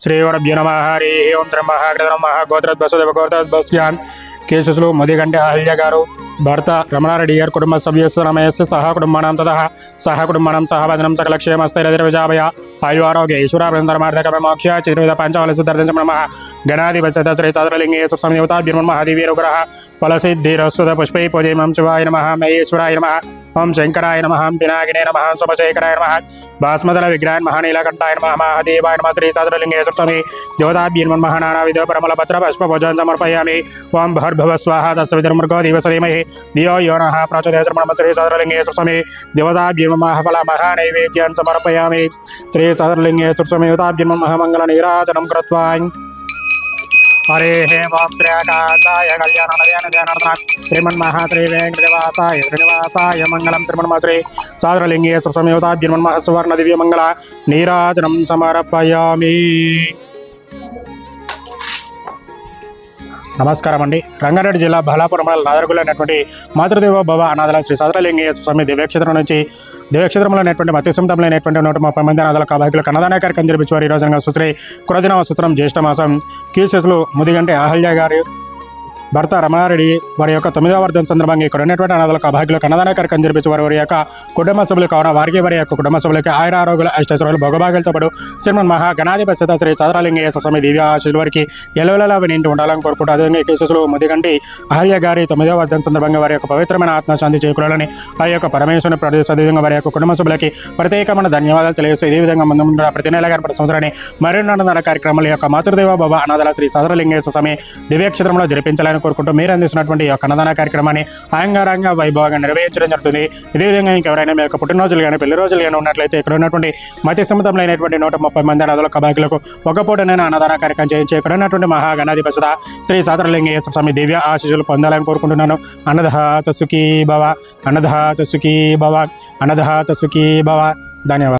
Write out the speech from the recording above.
श्रीगुरुभ्यो नमः। हरि ओं त्र्यंबकं नमः। गोत्रद्वसदेवगोत्रद्वस्यान् केशुस्लु मुदिगंटे अहल्य गारु भर्त रमणारेड्डी गारि कुटुंब सभ्यस्य रमयस्य सह कुटुंबानां ततः सह कुटुंबानां सह वदनं सकलक्षेमस्थैर्यविजाभय आयु आरोग्य ईश्वराभिनन्दनमार्धकमे मोक्ष चतुर्विध पाञ्चफलसिद्ध्यर्थं नमः। गणाधिपस्य श्री चातुर्लिङ्गे सुसंयुक्ताभ्यो महादेवीरुग्रह फलसिद्धिरस्तुत पुष्पै पूजयं शिवाय नमः। महेश्वराय नमः। ओं शंकराय नमः। पिनाकिने नमः। सोमशेखराय नमः। भास्मदल विग्रहाय महानीलकंठाय नमः। महादेवाय नमः। श्री चातुर्लिङ्गे सुस्वामी देवताभ्यो नमः। नानाविध परिमलपत्र पुष्पभोजनं समर्पयामि। ओं भर्भव स्वाहा तस्वितर्मृगो दिवसदेमहि धियो यो नः प्रचोदयात्। श्री चातुर्लिङ्गे सुस्वामी देवताभ्यो नमः। फलमहानैवेद्यं समर्पयामि। श्री चातुर्लिङ्गे सुस्वामी देवताभ्यो नमः। मङ्गलनीराजनं कृत्वा हरे हे वाक्त्र्याकाशाय कल्याणनदयानदयानर्दनाथ श्रीमन्महात्रिवेङ्कटनिवासाय श्रीनिवासाय मङ्गलं त्रिमन्मः। श्री चातुर्लिङ्गे सुस्वामी नमः। सुवर्ण दिव्य मंगल नीराजनं समर्पयामि। నమస్కారం అండి। రంగారెడ్డి జిల్లా బహలాపురం మండలం నాదర్గుల అనేటువంటి మాతృదేవ భవ అనాథల శ్రీ చాతుర్లింగేయ స్వామి దివ్యక్షేత్రం నుంచి దివ్యక్షేత్రంలో అనేటువంటి మత్స్యసముద్రంలో అనేటువంటి 130 మంది అనాథల కాబాయికులకు అన్నదాన కార్యక్రమం జరిపించేవారు। ఈ రోజున సుశ్రీ కృతదిన సూత్రం జ్యేష్ఠ మాసం కీశుస్లు ముదిగంటే అహల్య గారి భర్త రమణారెడ్డి వారి యొక్క 9వ వర్ధంతి సందర్భంగా ఇక్కడ ఉన్నటువంటి అనాథలకు అభాగ్యులకు అన్నదాన కార్యక్రమం జరిపించేవారు। వారి యొక్క కుటుంబ సభ్యులు కావున వారికి వారి యొక్క కుటుంబ సభ్యులకి ఆయుర ఆరోగ్యాలు అష్టైశ్వర్యాలు భోగభాగ్యాలతో పాటు శ్రీమన్ మహాగణాధిపతి శ్రీ చాతుర్లింగేయ స్వామి దివ్య ఆశీస్సులు వారికి ఎల్లవెల్లలా వినింటి ఉండాలని కోరుకుంటూ అదేవిధంగా కేశుస్లు ముదిగంటి అహల్య గారి 9వ వర్ధంతి సందర్భంగా వారి యొక్క పవిత్రమైన ఆత్మశాంతి చేకూరాలని ఆ యొక్క పరమేశ్వరుని ప్రార్థిస్తూ అదేవిధంగా వారి యొక్క కుటుంబ సభ్యులకి ప్రత్యేకమైన ధన్యవాదాలు తెలియజేస్తూ ఇదే విధంగా ముందు ముందు ప్రతి నెల గారి ప్రతి సంవత్సరాన్ని మరిన్ని అన్నదాన కార్యక్రమాల యొక్క మాతృదేవ భవ అనాథల శ్రీ చాతుర్లింగేయ స్వామి దివ్యక్షేత్రంలో జరిపించాలని కోరుకుంటూ మీరు అందిస్తున్నటువంటి యొక్క అన్నదాన కార్యక్రమాన్ని అంగరంగ వైభవంగా నిర్వహించడం జరుగుతుంది। ఇదే విధంగా ఇంకెవరైనా మీ యొక్క పుట్టినరోజులు కానీ పెళ్లి రోజులు కానీ ఉన్నట్లయితే ఇక్కడ ఉన్నటువంటి మధ్య సముద్రంలో అయినటువంటి 130 మంది అనాథల కబాయికులకు ఒక పూటనైనా అన్నదాన కార్యక్రమం చేయించి ఇక్కడ ఉన్నటువంటి మహాగణాధిపతి శ్రీ చాతుర్లింగేయ స్వామి దివ్య ఆశీస్సులు పొందాలని కోరుకుంటున్నాను। అన్నదాత సుఖీ భవ, అన్నదాత సుఖీ భవ, అన్నదాత సుఖీ భవ। ధన్యవాదాలు।